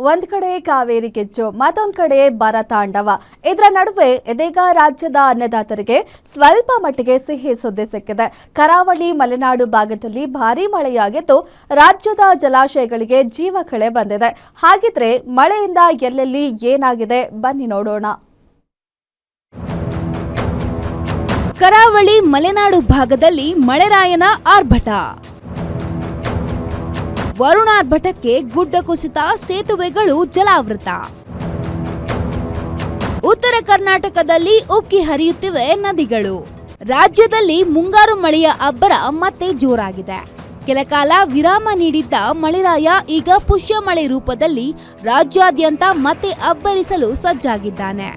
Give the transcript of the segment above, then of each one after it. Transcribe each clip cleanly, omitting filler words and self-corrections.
ಒಂದ್ ಕಡೆ ಕಾವೇರಿ ಕಿಚ್ಚು, ಮತ್ತೊಂದ್ ಕಡೆ ಬರ ತಾಂಡವ. ಇದರ ನಡುವೆ ಇದೀಗ ರಾಜ್ಯದ ಅನ್ನದಾತರಿಗೆ ಸ್ವಲ್ಪ ಮಟ್ಟಿಗೆ ಸಿಹಿ ಸುದ್ದಿ ಸಿಕ್ಕಿದೆ. ಕರಾವಳಿ ಮಲೆನಾಡು ಭಾಗದಲ್ಲಿ ಭಾರೀ ಮಳೆಯಾಗಿದ್ದು ರಾಜ್ಯದ ಜಲಾಶಯಗಳಿಗೆ ಜೀವಕಳೆ ಬಂದಿದೆ. ಹಾಗಿದ್ರೆ ಮಳೆಯಿಂದ ಎಲ್ಲೆಲ್ಲಿ ಏನಾಗಿದೆ ಬನ್ನಿ ನೋಡೋಣ. ಕರಾವಳಿ ಮಲೆನಾಡು ಭಾಗದಲ್ಲಿ ಮಳೆರಾಯನ ಆರ್ಭಟ. ವರುಣಾರ್ಭಟಕ್ಕೆ ಗುಡ್ಡ ಕುಸಿತ, ಸೇತುವೆಗಳು ಜಲಾವೃತ. ಉತ್ತರ ಕರ್ನಾಟಕದಲ್ಲಿ ಉಕ್ಕಿ ಹರಿಯುತ್ತಿವೆ ನದಿಗಳು. ರಾಜ್ಯದಲ್ಲಿ ಮುಂಗಾರು ಮಳೆಯ ಅಬ್ಬರ ಮತ್ತೆ ಜೋರಾಗಿದೆ. ಕೆಲಕಾಲ ವಿರಾಮ ನೀಡಿದ್ದ ಮಳೆರಾಯ ಈಗ ಪುಷ್ಯ ಮಳೆ ರೂಪದಲ್ಲಿ ರಾಜ್ಯಾದ್ಯಂತ ಮತ್ತೆ ಅಬ್ಬರಿಸಲು ಸಜ್ಜಾಗಿದ್ದಾನೆ.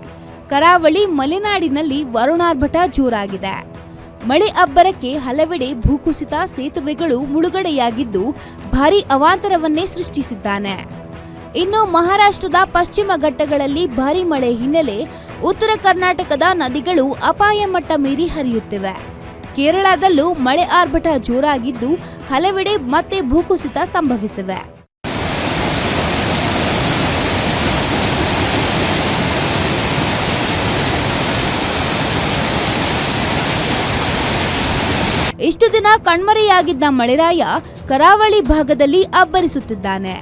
ಕರಾವಳಿ ಮಲೆನಾಡಿನಲ್ಲಿ ವರುಣಾರ್ಭಟ ಜೋರಾಗಿದೆ. ಮಳೆ ಅಬ್ಬರಕ್ಕೆ ಹಲವೆಡೆ ಭೂಕುಸಿತ, ಸೇತುವೆಗಳು ಮುಳುಗಡೆಯಾಗಿದ್ದು ಭಾರೀ ಅವಾಂತರವನ್ನೇ ಸೃಷ್ಟಿಸಿದ್ದಾನೆ. ಇನ್ನು ಮಹಾರಾಷ್ಟ್ರದ ಪಶ್ಚಿಮ ಘಟ್ಟಗಳಲ್ಲಿ ಭಾರೀ ಮಳೆ ಹಿನ್ನೆಲೆ ಉತ್ತರ ಕರ್ನಾಟಕದ ನದಿಗಳು ಅಪಾಯ ಮಟ್ಟ ಮೀರಿ ಹರಿಯುತ್ತಿವೆ. ಕೇರಳದಲ್ಲೂ ಮಳೆ ಆರ್ಭಟ ಜೋರಾಗಿದ್ದು ಹಲವೆಡೆ ಮತ್ತೆ ಭೂಕುಸಿತ ಸಂಭವಿಸಿವೆ. ಇಷ್ಟು ದಿನ ಕಣ್ಮರೆಯಾಗಿದ್ದ ಮಳೆರಾಯ ಕರಾವಳಿ ಭಾಗದಲ್ಲಿ ಅಬ್ಬರಿಸುತ್ತಿದ್ದಾನೆ.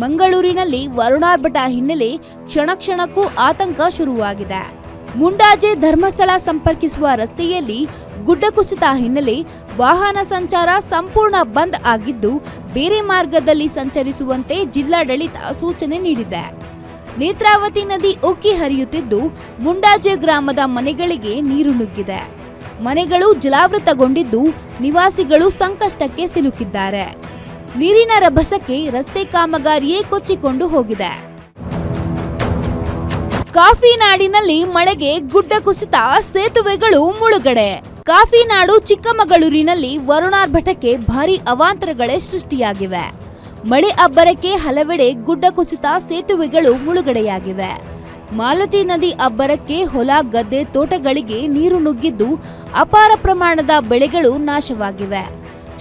ಮಂಗಳೂರಿನಲ್ಲಿ ವರುಣಾರ್ಭಟ ಹಿನ್ನೆಲೆ ಕ್ಷಣ ಕ್ಷಣಕ್ಕೂ ಆತಂಕ ಶುರುವಾಗಿದೆ. ಮುಂಡಾಜೆ ಧರ್ಮಸ್ಥಳ ಸಂಪರ್ಕಿಸುವ ರಸ್ತೆಯಲ್ಲಿ ಗುಡ್ಡ ಕುಸಿತ ಹಿನ್ನೆಲೆ ವಾಹನ ಸಂಚಾರ ಸಂಪೂರ್ಣ ಬಂದ್ ಆಗಿದ್ದು ಬೇರೆ ಮಾರ್ಗದಲ್ಲಿ ಸಂಚರಿಸುವಂತೆ ಜಿಲ್ಲಾಡಳಿತ ಸೂಚನೆ ನೀಡಿದೆ. ನೇತ್ರಾವತಿ ನದಿ ಉಕ್ಕಿ ಹರಿಯುತ್ತಿದ್ದು ಮುಂಡಾಜೆ ಗ್ರಾಮದ ಮನೆಗಳಿಗೆ ನೀರು ನುಗ್ಗಿದೆ. ಮನೆಗಳು ಜಲಾವೃತಗೊಂಡಿದ್ದು ನಿವಾಸಿಗಳು ಸಂಕಷ್ಟಕ್ಕೆ ಸಿಲುಕಿದ್ದಾರೆ. ನೀರಿನ ರಭಸಕ್ಕೆ ರಸ್ತೆ ಕಾಮಗಾರಿಯೇ ಕೊಚ್ಚಿಕೊಂಡು ಹೋಗಿದೆ. ಕಾಫಿ ನಾಡಿನಲ್ಲಿ ಮಳೆಗೆ ಗುಡ್ಡ ಕುಸಿತ, ಸೇತುವೆಗಳು ಮುಳುಗಡೆ. ಕಾಫಿ ನಾಡು ಚಿಕ್ಕಮಗಳೂರಿನಲ್ಲಿ ವರುಣಾರ್ಭಟಕ್ಕೆ ಭಾರೀ ಅವಾಂತರಗಳೇ ಸೃಷ್ಟಿಯಾಗಿವೆ. ಮಳೆ ಅಬ್ಬರಕ್ಕೆ ಹಲವೆಡೆ ಗುಡ್ಡ ಕುಸಿತ, ಸೇತುವೆಗಳು ಮುಳುಗಡೆಯಾಗಿವೆ. ಮಾಲತಿ ನದಿ ಅಬ್ಬರಕ್ಕೆ ಹೊಲ, ಗದ್ದೆ, ತೋಟಗಳಿಗೆ ನೀರು ನುಗ್ಗಿದ್ದು ಅಪಾರ ಪ್ರಮಾಣದ ಬೆಳೆಗಳು ನಾಶವಾಗಿವೆ.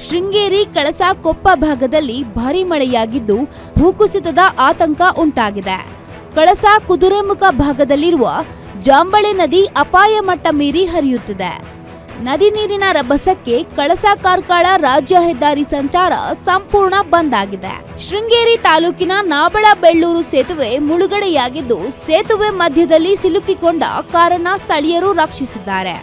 ಶೃಂಗೇರಿ, ಕಳಸಾ, ಕೊಪ್ಪ ಭಾಗದಲ್ಲಿ ಭಾರೀ ಮಳೆಯಾಗಿದ್ದು ಭೂಕುಸಿತದ ಆತಂಕ ಉಂಟಾಗಿದೆ. ಕಳಸಾ, ಕುದುರೆಮುಖ ಭಾಗದಲ್ಲಿರುವ ಜಾಂಬಳೆ ನದಿ ಅಪಾಯ ಮಟ್ಟ ಮೀರಿ ಹರಿಯುತ್ತಿದೆ. ನದಿ ನೀರಿನ ರಭಸಕ್ಕೆ ಕಳಸಾ ಕಾರ್ಕಳ ರಾಜ್ಯ ಹೆದ್ದಾರಿ ಸಂಚಾರ ಸಂಪೂರ್ಣ ಬಂದ್ ಆಗಿದೆ. ಶೃಂಗೇರಿ ತಾಲೂಕಿನ ನಾಬಳ ಬೆಳ್ಳೂರು ಸೇತುವೆ ಮುಳುಗಡೆಯಾಗಿದ್ದು ಸೇತುವೆ ಮಧ್ಯದಲ್ಲಿ ಸಿಲುಕಿಕೊಂಡ ಕಾರನ್ನ ಸ್ಥಳೀಯರು ರಕ್ಷಿಸಿದ್ದಾರೆ.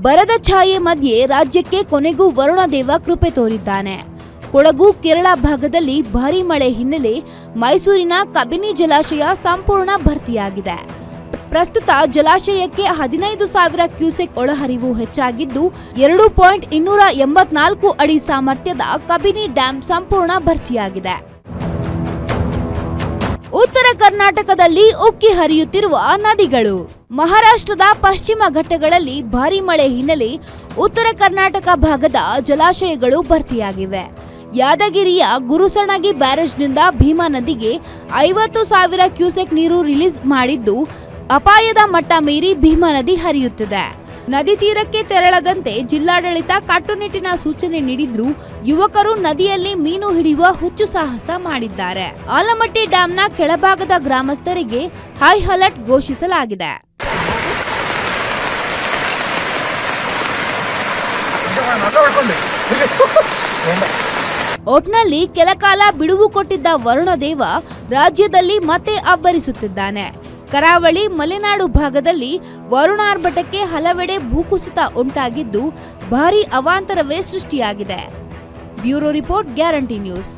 ಬರದ ಛಾಯೆ ಮಧ್ಯೆ ರಾಜ್ಯಕ್ಕೆ ಕೊನೆಗೂ ವರುಣದೇವ ಕೃಪೆ ತೋರಿದ್ದಾನೆ. ಕೊಡಗು, ಕೇರಳ ಭಾಗದಲ್ಲಿ ಭಾರೀ ಮಳೆ ಹಿನ್ನೆಲೆ ಮೈಸೂರಿನ ಕಬಿನಿ ಜಲಾಶಯ ಸಂಪೂರ್ಣ ಭರ್ತಿಯಾಗಿದೆ. ಪ್ರಸ್ತುತ ಜಲಾಶಯಕ್ಕೆ 15,000 ಕ್ಯೂಸೆಕ್ ಒಳಹರಿವು ಹೆಚ್ಚಾಗಿದ್ದು 2.284 ಅಡಿ ಸಾಮರ್ಥ್ಯದ ಕಬಿನಿ ಡ್ಯಾಂ ಸಂಪೂರ್ಣ ಭರ್ತಿಯಾಗಿದೆ. ಉತ್ತರ ಕರ್ನಾಟಕದಲ್ಲಿ ಉಕ್ಕಿ ಹರಿಯುತ್ತಿರುವ ನದಿಗಳು. ಮಹಾರಾಷ್ಟ್ರದ ಪಶ್ಚಿಮ ಘಟ್ಟಗಳಲ್ಲಿ ಭಾರೀ ಮಳೆ ಹಿನ್ನೆಲೆ ಉತ್ತರ ಕರ್ನಾಟಕ ಭಾಗದ ಜಲಾಶಯಗಳು ಭರ್ತಿಯಾಗಿವೆ. ಯಾದಗಿರಿಯ ಗುರುಸಣಗಿ ಬ್ಯಾರೇಜ್ನಿಂದ ಭೀಮಾ ನದಿಗೆ 50,000 ಕ್ಯೂಸೆಕ್ ನೀರು ರಿಲೀಸ್ ಮಾಡಿದ್ದು ಅಪಾಯದ ಮಟ್ಟ ಮೀರಿ ಭೀಮಾ ನದಿ ಹರಿಯುತ್ತಿದೆ. ನದಿ ತೀರಕ್ಕೆ ತೆರಳದಂತೆ ಜಿಲ್ಲಾಡಳಿತ ಕಟ್ಟುನಿಟ್ಟಿನ ಸೂಚನೆ ನೀಡಿದ್ರೂ ಯುವಕರು ನದಿಯಲ್ಲಿ ಮೀನು ಹಿಡಿಯುವ ಹುಚ್ಚು ಸಾಹಸ ಮಾಡಿದ್ದಾರೆ. ಆಲಮಟ್ಟಿ ಡ್ಯಾಂನ ಕೆಳಭಾಗದ ಗ್ರಾಮಸ್ಥರಿಗೆ ಹೈ ಅಲರ್ಟ್ ಘೋಷಿಸಲಾಗಿದೆ. ಒಟ್ನಲ್ಲಿ ಕೆಲಕಾಲ ಬಿಡುವು ಕೊಟ್ಟಿದ್ದ ವರುಣದೇವ ರಾಜ್ಯದಲ್ಲಿ ಮತ್ತೆ ಅಬ್ಬರಿಸುತ್ತಿದ್ದಾನೆ. ಕರಾವಳಿ ಮಲೆನಾಡು ಭಾಗದಲ್ಲಿ ವರುಣಾರ್ಭಟಕ್ಕೆ ಹಲವೆಡೆ ಭೂಕುಸಿತ ಉಂಟಾಗಿದ್ದು ಭಾರೀ ಅವಾಂತರವೇ ಸೃಷ್ಟಿಯಾಗಿದೆ. Bureau report, guarantee news.